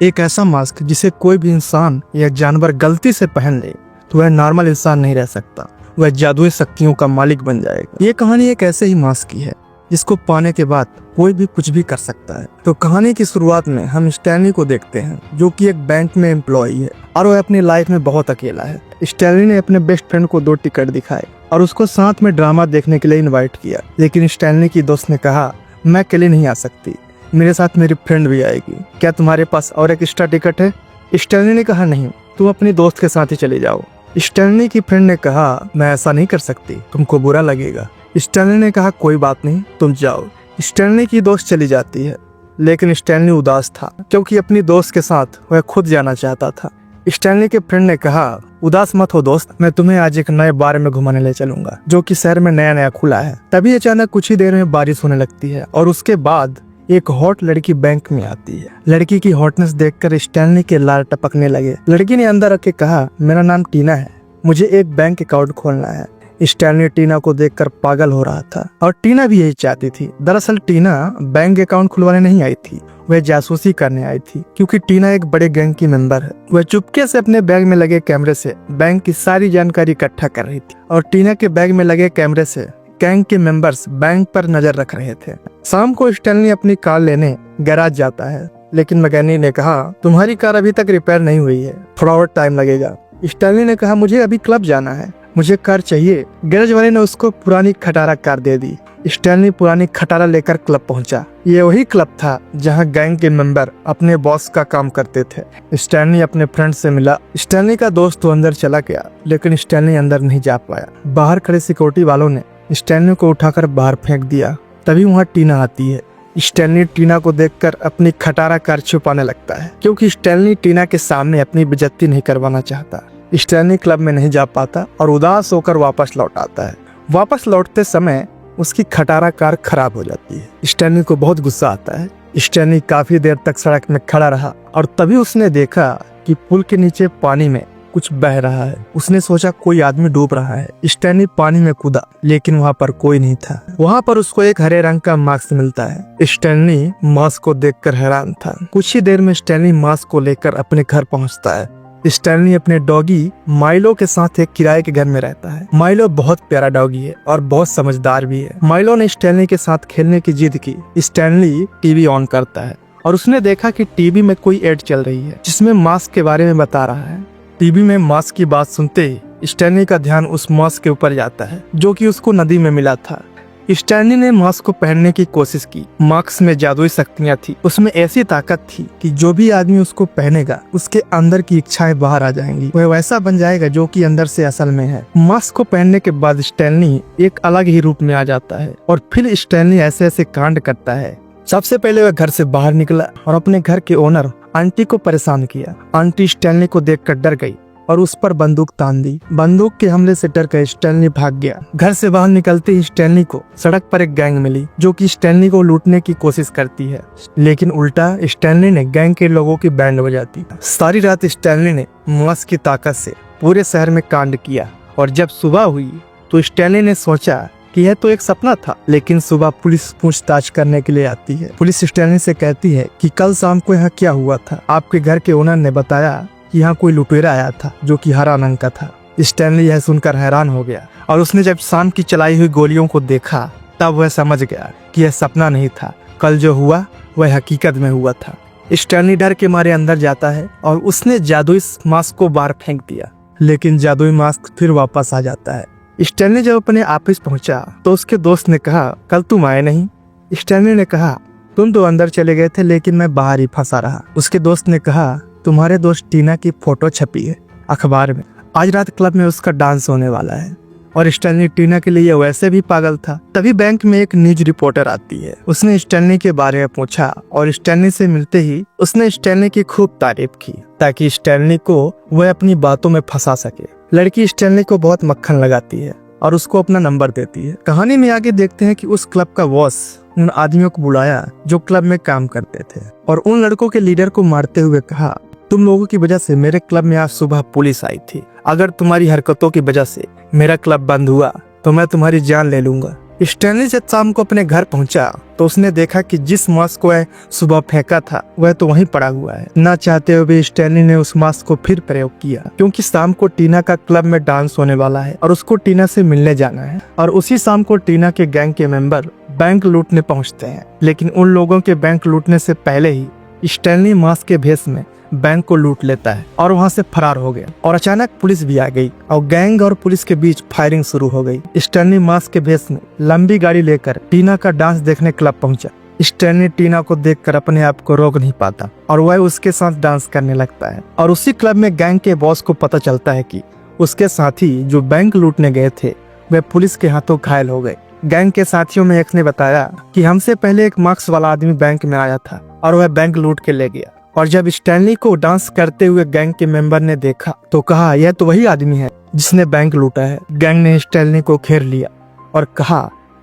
एक ऐसा मास्क जिसे कोई भी इंसान या जानवर गलती से पहन ले तो वह नॉर्मल इंसान नहीं रह सकता, वह जादुई शक्तियों का मालिक बन जाएगा। ये कहानी एक ऐसे ही मास्क की है जिसको पाने के बाद कोई भी कुछ भी कर सकता है। तो कहानी की शुरुआत में हम स्टैनली को देखते हैं, जो कि एक बैंक में एम्प्लॉई है और वह अपनी लाइफ में बहुत अकेला है। स्टैनली ने अपने बेस्ट फ्रेंड को 2 टिकट दिखाए और उसको साथ में ड्रामा देखने के लिए इन्वाइट किया, लेकिन स्टैनली की दोस्त ने कहा मैं अकेले नहीं आ सकती, मेरे साथ मेरी फ्रेंड भी आएगी, क्या तुम्हारे पास और एक एक्स्ट्रा टिकट है? स्टैनली ने कहा नहीं, तुम अपनी दोस्त के साथ ही चले जाओ। स्टैनली की फ्रेंड ने कहा मैं ऐसा नहीं कर सकती, तुमको बुरा लगेगा। स्टैनली ने कहा कोई बात नहीं, तुम जाओ। स्टैनली की दोस्त चली जाती है, लेकिन स्टैनली उदास था क्योंकि अपनी दोस्त के साथ वह खुद जाना चाहता था। स्टैनली के फ्रेंड ने कहा उदास मत हो दोस्त, मैं तुम्हें आज एक नए बार में घुमाने ले चलूंगा जो कि शहर में नया नया खुला है। तभी अचानक कुछ ही देर में बारिश होने लगती है और उसके बाद एक हॉट लड़की बैंक में आती है। लड़की की हॉटनेस देखकर स्टैनली के लार टपकने लगे। लड़की ने अंदर रख के कहा मेरा नाम टीना है, मुझे एक बैंक अकाउंट खोलना है। स्टैनली टीना को देखकर पागल हो रहा था और टीना भी यही चाहती थी। दरअसल टीना बैंक अकाउंट खुलवाने नहीं आई थी, वह जासूसी करने आई थी क्योंकि टीना एक बड़े गैंग की मेंबर है। वह चुपके से अपने बैग में लगे कैमरे से बैंक की सारी जानकारी इकट्ठा कर रही थी और टीना के बैग में लगे कैमरे से गैंग के मेंबर्स बैंक पर नजर रख रहे थे। शाम को स्टैनली अपनी कार लेने गैराज जाता है, लेकिन मैकेनिक ने कहा तुम्हारी कार अभी तक रिपेयर नहीं हुई है, थोड़ा और टाइम लगेगा। स्टैनली ने कहा मुझे अभी क्लब जाना है, मुझे कार चाहिए। गैरेज वाले ने उसको पुरानी खटारा कार दे दी। स्टैनली पुरानी खटारा लेकर क्लब पहुंचा। ये वही क्लब था जहां गैंग के मेंबर अपने बॉस का काम करते थे। स्टैनली अपने फ्रेंड से मिला। स्टैनली का दोस्त तो अंदर चला गया, लेकिन स्टैनली अंदर नहीं जा पाया। बाहर खड़े सिक्योरिटी वालों ने स्टैनली को उठाकर बाहर फेंक दिया। तभी वहाँ टीना आती है। स्टैनली टीना को देखकर अपनी खटारा कार छुपाने लगता है क्योंकि स्टैनली टीना के सामने अपनी बेइज्जती नहीं करवाना चाहता। स्टैनली क्लब में नहीं जा पाता और उदास होकर वापस लौट आता है। वापस लौटते समय उसकी खटारा कार खराब हो जाती है। स्टैनली को बहुत गुस्सा आता है। स्टैनली काफी देर तक सड़क में खड़ा रहा और तभी उसने देखा कि पुल के नीचे पानी में कुछ बह रहा है। उसने सोचा कोई आदमी डूब रहा है। स्टैनली पानी में कूदा, लेकिन वहाँ पर कोई नहीं था। वहाँ पर उसको एक हरे रंग का मास्क मिलता है। स्टैनली मास्क को देखकर हैरान था। कुछ ही देर में स्टैनली मास्क को लेकर अपने घर पहुँचता है। स्टैनली अपने डॉगी माइलो के साथ एक किराए के घर में रहता है। माइलो बहुत प्यारा डॉगी है और बहुत समझदार भी है। माइलो ने स्टैनली के साथ खेलने की जिद की। स्टैनली टीवी ऑन करता है और उसने देखा कि टीवी में कोई एड चल रही है जिसमें मास्क के बारे में बता रहा है। टीवी में मास्क की बात सुनते ही स्टैनली का ध्यान उस मास्क के ऊपर जाता है जो कि उसको नदी में मिला था। स्टैनली ने मास्क को पहनने की कोशिश की। मास्क में जादुई शक्तियां थी, उसमें ऐसी ताकत थी कि जो भी आदमी उसको पहनेगा उसके अंदर की इच्छाएं बाहर आ जाएंगी, वह वैसा बन जाएगा जो कि अंदर से असल में है। मास्क को पहनने के बाद स्टैनली एक अलग ही रूप में आ जाता है और फिर स्टैनली ऐसे ऐसे कांड करता है। सबसे पहले वह घर से बाहर निकला और अपने घर के ओनर आंटी को परेशान किया। आंटी स्टैनली को देखकर डर गई और उस पर बंदूक तान दी। बंदूक के हमले से डर कर स्टैनली भाग गया। घर से बाहर निकलते ही स्टैनली को सड़क पर एक गैंग मिली जो कि स्टैनली को लूटने की कोशिश करती है, लेकिन उल्टा स्टैनली ने गैंग के लोगों की बैंड बजा दी। सारी रात स्टैनली ने मास्क की ताकत से पूरे शहर में कांड किया और जब सुबह हुई तो स्टैनली ने सोचा कि यह तो एक सपना था। लेकिन सुबह पुलिस पूछताछ करने के लिए आती है। पुलिस स्टैनली से कहती है कि कल शाम को यहाँ क्या हुआ था। आपके घर के ओनर ने बताया कि यहाँ कोई लुटेरा आया था जो कि हरा रंग का था। स्टैनली यह सुनकर हैरान हो गया और उसने जब शाम की चलाई हुई गोलियों को देखा तब वह समझ गया कि यह सपना नहीं था, कल जो हुआ वह हकीकत में हुआ था। स्टैनली डर के मारे अंदर जाता है और उसने जादुई मास्क को बाहर फेंक दिया, लेकिन जादुई मास्क फिर वापस आ जाता है। स्टैनली जब अपने ऑफिस पहुंचा तो उसके दोस्त ने कहा कल तुम आए नहीं। स्टैनली ने कहा तुम तो अंदर चले गए थे, लेकिन मैं बाहर ही फंसा रहा। उसके दोस्त ने कहा तुम्हारे दोस्त टीना की फोटो छपी है अखबार में, आज रात क्लब में उसका डांस होने वाला है। और स्टैनली टीना के लिए वैसे भी पागल था। तभी बैंक में एक न्यूज रिपोर्टर आती है। उसने स्टैनली के बारे में पूछा और स्टैनली से मिलते ही उसने स्टैनली की खूब तारीफ की ताकि स्टैनली को वह अपनी बातों में फंसा सके। लड़की स्टैनली को बहुत मक्खन लगाती है और उसको अपना नंबर देती है। कहानी में आगे देखते हैं कि उस क्लब का बॉस उन आदमियों को बुलाया जो क्लब में काम करते थे और उन लड़कों के लीडर को मारते हुए कहा तुम लोगों की वजह से मेरे क्लब में आज सुबह पुलिस आई थी। अगर तुम्हारी हरकतों की वजह से मेरा क्लब बंद हुआ तो मैं तुम्हारी जान ले लूंगा। स्टैनली जब शाम को अपने घर पहुंचा तो उसने देखा कि जिस मास्क को वह सुबह फेंका था वह तो वहीं पड़ा हुआ है। ना चाहते हुए भी स्टैनली ने उस मास्क को फिर प्रयोग किया, क्योंकि शाम को टीना का क्लब में डांस होने वाला है और उसको टीना से मिलने जाना है। और उसी शाम को टीना के गैंग के मेंबर बैंक लूटने पहुंचते हैं, लेकिन उन लोगों के बैंक लूटने से पहले ही स्टैनली मास्क के भेष में बैंक को लूट लेता है और वहां से फरार हो गया। और अचानक पुलिस भी आ गई और गैंग और पुलिस के बीच फायरिंग शुरू हो गई। स्टैनली मास्क के भेष में लंबी गाड़ी लेकर टीना का डांस देखने क्लब पहुंचा। स्टैनली टीना को देखकर अपने आप को रोक नहीं पाता और वह उसके साथ डांस करने लगता है। और उसी क्लब में गैंग के बॉस को पता चलता है कि उसके साथी जो बैंक लूटने गए थे वे पुलिस के हाथों घायल हो गए। गैंग के साथियों में एक ने बताया कि हमसे पहले एक मास्क वाला आदमी बैंक में आया था और वह बैंक लूट के ले गया। और जब स्टैनली को डांस करते हुए गैंग के मेंबर ने देखा तो कहा, यह तो वही आदमी है जिसने बैंक लूटा है। गैंग ने स्टैनली को घेर लिया और कहा,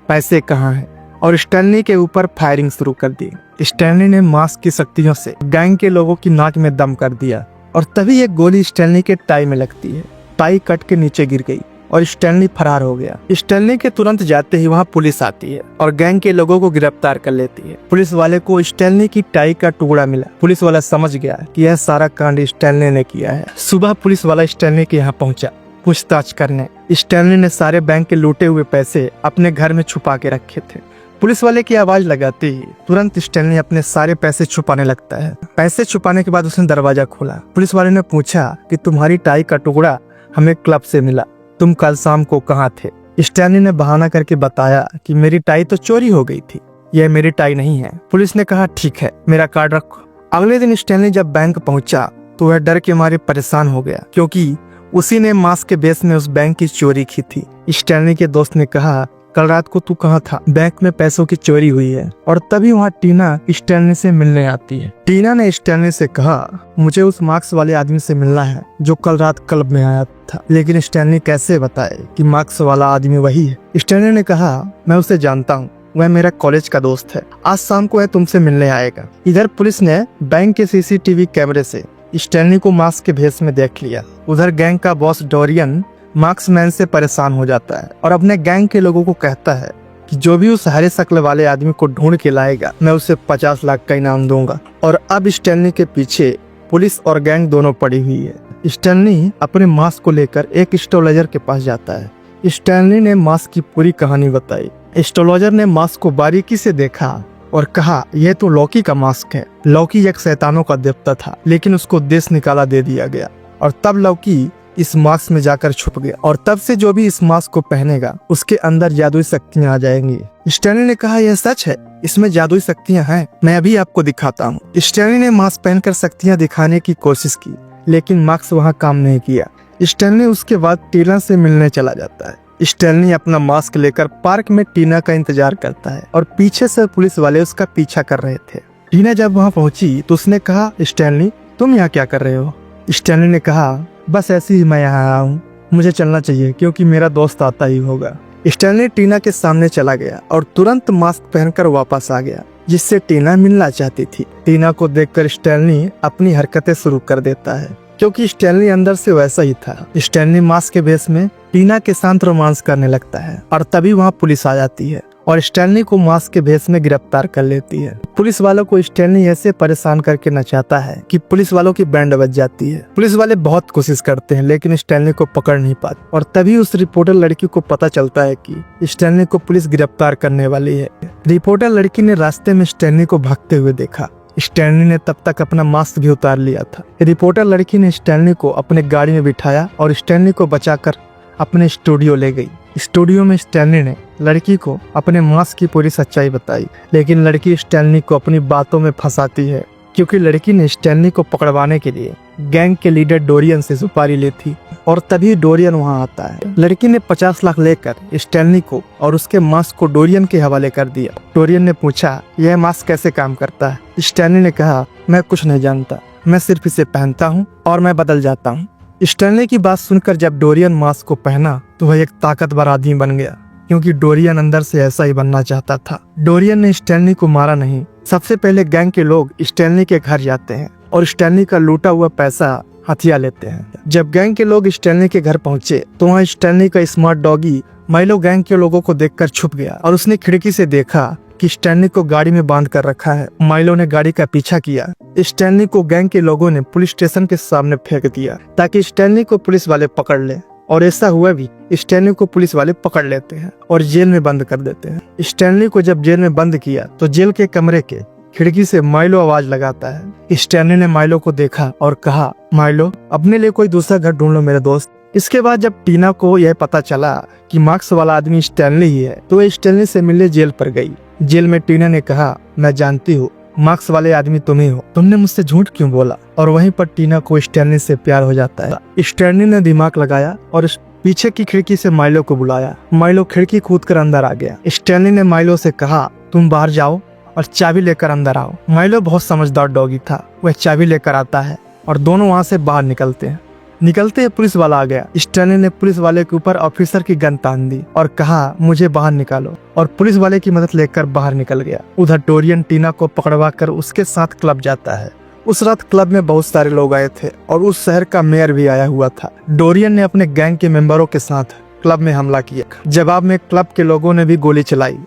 पैसे कहाँ हैं? और स्टैनली के ऊपर फायरिंग शुरू कर दी। स्टैनली ने मास्क की शक्तियों से गैंग के लोगों की नाक में दम कर दिया और तभी एक गोली स्टैनली के टाई में लगती है। टाई कट के नीचे गिर गई और स्टैनली फरार हो गया। स्टैनली के तुरंत जाते ही वहाँ पुलिस आती है और गैंग के लोगों को गिरफ्तार कर लेती है। पुलिस वाले को स्टैनली की टाई का टुकड़ा मिला। पुलिस वाला समझ गया कि यह सारा कांड स्टैनली ने किया है। सुबह पुलिस वाला स्टैनली के यहाँ पहुंचा पूछताछ करने। स्टैनली ने सारे बैंक के लूटे हुए पैसे अपने घर में छुपा के रखे थे। पुलिस वाले की आवाज लगाते ही तुरंत स्टैनली अपने सारे पैसे छुपाने लगता है। पैसे छुपाने के बाद उसने दरवाजा खोला। पुलिस वाले ने पूछा कि तुम्हारी टाई का टुकड़ा हमें क्लब से मिला, तुम कल शाम को कहाँ थे? स्टैनली ने बहाना करके बताया कि मेरी टाई तो चोरी हो गई थी, यह मेरी टाई नहीं है। पुलिस ने कहा, ठीक है, मेरा कार्ड रखो। अगले दिन स्टैनली जब बैंक पहुंचा तो वह डर के मारे परेशान हो गया, क्योंकि उसी ने मास्क के बेस में उस बैंक की चोरी की थी। स्टैनली के दोस्त ने कहा, कल रात को तू कहाँ था? बैंक में पैसों की चोरी हुई है। और तभी वहाँ टीना स्टैनली से मिलने आती है। टीना ने स्टैनली से कहा, मुझे उस मार्क्स वाले आदमी से मिलना है जो कल रात क्लब में आया था। लेकिन स्टैनली कैसे बताए कि मार्क्स वाला आदमी वही है? स्टैनली ने कहा, मैं उसे जानता हूँ, वह मेरा कॉलेज का दोस्त है, आज शाम को वह तुमसे मिलने आएगा। इधर पुलिस ने बैंक के सीसीटीवी कैमरे से स्टैनली को मास्क के भेष में देख लिया। उधर गैंग का बॉस डोरियन मार्क्समैन से परेशान हो जाता है और अपने गैंग के लोगों को कहता है कि जो भी उस हरे शक्ल वाले आदमी को ढूंढ के लाएगा मैं उसे 50 लाख का इनाम दूंगा। और अब स्टैनली के पीछे पुलिस और गैंग दोनों पड़ी हुई है। स्टैनली अपने मास्क को लेकर एक एस्ट्रोलॉजर के पास जाता है। स्टैनली ने मास्क की पूरी कहानी बताई। एस्ट्रोलॉजर ने मास्क को बारीकी से देखा और कहा, यह तो लौकी का मास्क है। लौकी एक शैतानों का देवता था, लेकिन उसको देश निकाला दे दिया गया और तब लौकी इस मास्क में जाकर छुप गया। और तब से जो भी इस मास्क को पहनेगा उसके अंदर जादुई शक्तियां आ जाएंगी। स्टैनली ने कहा, यह सच है, इसमें जादुई शक्तियां हैं, मैं अभी आपको दिखाता हूँ। स्टैनली ने मास्क पहनकर शक्तियां दिखाने की कोशिश की, लेकिन मास्क वहाँ काम नहीं किया। स्टैनली उसके बाद टीना से मिलने चला जाता है। स्टैनली अपना मास्क लेकर पार्क में टीना का इंतजार करता है और पीछे से पुलिस वाले उसका पीछा कर रहे थे। टीना जब वहाँ पहुंची तो उसने कहा, स्टैनली तुम यहाँ क्या कर रहे हो? स्टैनली ने कहा, बस ऐसे ही मैं यहाँ आया हूँ, मुझे चलना चाहिए क्योंकि मेरा दोस्त आता ही होगा। स्टैनली टीना के सामने चला गया और तुरंत मास्क पहनकर वापस आ गया, जिससे टीना मिलना चाहती थी। टीना को देखकर स्टैनली अपनी हरकतें शुरू कर देता है, क्योंकि स्टैनली अंदर से वैसा ही था। स्टैनली मास्क के भेष में टीना के साथ रोमांस करने लगता है और तभी वहाँ पुलिस आ जाती है और स्टैनली को मास्क के भेष में गिरफ्तार कर लेती है। पुलिस वालों को स्टैनली ऐसे परेशान करके नचाता है कि पुलिस वालों की बैंड बज जाती है। पुलिस वाले बहुत कोशिश करते हैं लेकिन स्टैनली को पकड़ नहीं पाते और तभी उस रिपोर्टर लड़की को पता चलता है कि स्टैनली को पुलिस गिरफ्तार करने वाली है। रिपोर्टर लड़की ने रास्ते में स्टैनली को भागते हुए देखा। स्टैनली ने तब तक अपना मास्क भी उतार लिया था। रिपोर्टर लड़की ने स्टैनली को अपने गाड़ी में बिठाया और स्टैनली को बचाकर अपने स्टूडियो ले गई। स्टूडियो में स्टैनली ने लड़की को अपने मास्क की पूरी सच्चाई बताई, लेकिन लड़की स्टैनली को अपनी बातों में फंसाती है, क्योंकि लड़की ने स्टैनली को पकड़वाने के लिए गैंग के लीडर डोरियन से सुपारी ली थी। और तभी डोरियन वहां आता है। लड़की ने 50 लाख लेकर स्टैनली को और उसके मास्क को डोरियन के हवाले कर दिया। डोरियन ने पूछा, यह मास्क कैसे काम करता है? स्टैनली ने कहा, मैं कुछ नहीं जानता, मैं सिर्फ इसे पहनता हूँ और मैं बदल जाता हूँ। स्टैनली की बात सुनकर जब डोरियन मास्क को पहना तो वह एक ताकतवर आदमी बन गया, क्योंकि डोरियन अंदर से ऐसा ही बनना चाहता था। डोरियन ने स्टैनली को मारा नहीं। सबसे पहले गैंग के लोग स्टैनली के घर जाते हैं और स्टैनली का लूटा हुआ पैसा हथिया लेते हैं। जब गैंग के लोग स्टैनली के घर पहुंचे तो वहाँ स्टैनली का स्मार्ट डॉगी माइलो गैंग के लोगों को देखकर छुप गया और उसने खिड़की से देखा कि स्टैनली को गाड़ी में बांध कर रखा है। माइलो ने गाड़ी का पीछा किया। स्टैनली को गैंग के लोगों ने पुलिस स्टेशन के सामने फेंक दिया ताकि स्टैनली को पुलिस वाले पकड़ ले, और ऐसा हुआ भी। स्टैनली को पुलिस वाले पकड़ लेते हैं और जेल में बंद कर देते हैं। स्टैनली को जब जेल में बंद किया तो जेल के कमरे के खिड़की से माइलो आवाज लगाता है। स्टैनली ने माइलो को देखा और कहा, माइलो अपने लिए कोई दूसरा घर ढूंढ लो मेरे दोस्त। इसके बाद जब टीना को यह पता चला कि मार्क्स वाला आदमी स्टैनली ही है तो वह स्टैनली से मिलने जेल पर गई। जेल में टीना ने कहा, मैं जानती हूँ मार्क्स वाले आदमी तुम ही हो, तुमने मुझसे झूठ क्यों बोला। और वहीं पर टीना को स्टैनली से प्यार हो जाता है। स्टैनली ने दिमाग लगाया और पीछे की खिड़की से माइलो को बुलाया। माइलो खिड़की कूदकर अंदर आ गया। स्टैनली ने माइलो से कहा, तुम बाहर जाओ और चाबी लेकर अंदर आओ। माइलो बहुत समझदार डॉगी था। वह चाबी लेकर आता है और दोनों वहाँ से बाहर निकलते हैं। निकलते ही पुलिस वाला आ गया। स्टैनली ने पुलिस वाले के ऊपर ऑफिसर की गन तान दी और कहा, मुझे बाहर निकालो, और पुलिस वाले की मदद लेकर बाहर निकल गया। उधर डोरियन टीना को पकड़वा कर उसके साथ क्लब जाता है। उस रात क्लब में बहुत सारे लोग आए थे और उस शहर का मेयर भी आया हुआ था। डोरियन ने अपने गैंग के मेंबरों के साथ क्लब में हमला किया। जवाब में क्लब के लोगों ने भी गोली चलाई,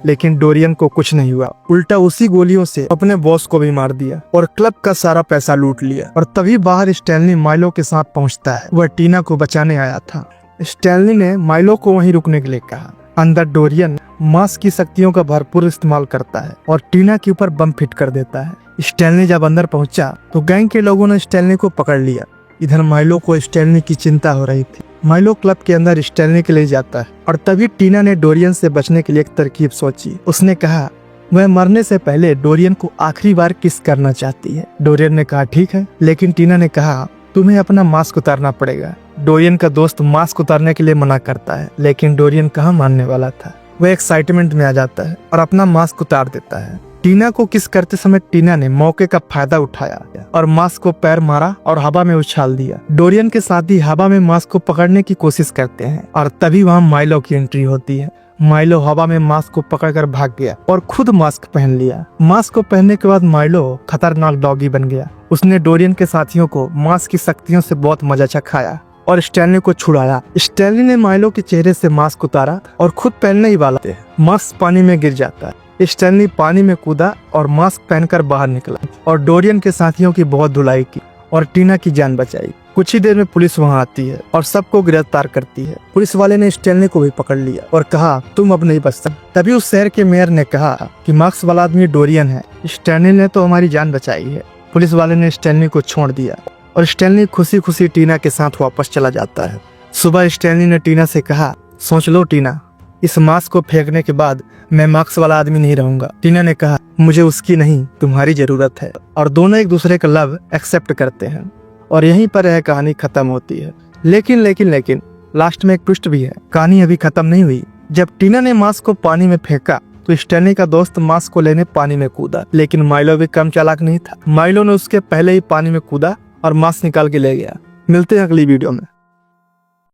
लेकिन डोरियन को कुछ नहीं हुआ। उल्टा उसी गोलियों से अपने बॉस को भी मार दिया और क्लब का सारा पैसा लूट लिया। और तभी बाहर स्टैनली माइलो के साथ पहुंचता है। वह टीना को बचाने आया था। स्टैनली ने माइलो को वहीं रुकने के लिए कहा। अंदर डोरियन मास की शक्तियों का भरपूर इस्तेमाल करता है और टीना के ऊपर बम फिट कर देता है। स्टैनली जब अंदर पहुंचा तो गैंग के लोगों ने स्टैनली को पकड़ लिया। इधर माइलो को स्टैनली की चिंता हो रही थी। माइलो क्लब के अंदर स्टैनली के लिए जाता है और तभी टीना ने डोरियन से बचने के लिए एक तरकीब सोची। उसने कहा वह मरने से पहले डोरियन को आखिरी बार किस करना चाहती है। डोरियन ने कहा ठीक है, लेकिन टीना ने कहा तुम्हें अपना मास्क उतारना पड़ेगा। डोरियन का दोस्त मास्क उतारने के लिए मना करता है, लेकिन डोरियन कहाँ मानने वाला था। वह एक्साइटमेंट में आ जाता है और अपना मास्क उतार देता है। टीना को किस करते समय टीना ने मौके का फायदा उठाया और मास्क को पैर मारा और हवा में उछाल दिया। डोरियन के साथ ही हवा में मास्क को पकड़ने की कोशिश करते हैं और तभी वहाँ माइलो की एंट्री होती है। माइलो हवा में मास्क को पकड़कर भाग गया और खुद मास्क पहन लिया। मास्क को पहनने के बाद माइलो खतरनाक डॉगी बन गया। उसने डोरियन के साथियों को मास्क की शक्तियों से बहुत मजा चखाया और स्टैनली को छुड़ाया। स्टैनली ने माइलो के चेहरे से मास्क उतारा और खुद पहनने ही वाला था। मास्क पानी में गिर जाता है। स्टैनली पानी में कूदा और मास्क पहनकर बाहर निकला और डोरियन के साथियों की बहुत धुलाई की और टीना की जान बचाई। कुछ ही देर में पुलिस वहां आती है और सबको गिरफ्तार करती है। पुलिस वाले ने स्टैनली को भी पकड़ लिया और कहा तुम अब नहीं बच सकते। तभी उस शहर के मेयर ने कहा कि मार्क्स वाला आदमी डोरियन है, स्टैनली ने तो हमारी जान बचाई है। पुलिस वाले ने स्टैनली को छोड़ दिया और स्टैनली खुशी खुशी टीना के साथ वापस चला जाता है। सुबह स्टैनली ने टीना से कहा, सोच लो टीना, इस मास्क को फेंकने के बाद मैं मार्क्स वाला आदमी नहीं रहूंगा। टीना ने कहा, मुझे उसकी नहीं तुम्हारी जरूरत है। और दोनों एक दूसरे का लव एक्सेप्ट करते हैं और यहीं पर यह कहानी खत्म होती है। लेकिन लास्ट में एक ट्विस्ट भी है। कहानी अभी खत्म नहीं हुई। जब टीना ने मास्क को पानी में फेंका तो स्टैनली का दोस्त मास्क को लेने पानी में कूदा, लेकिन माइलो भी कम चालाक नहीं था। माइलो ने उसके पहले ही पानी में कूदा और मास्क निकाल के ले गया। मिलते हैं अगली वीडियो में।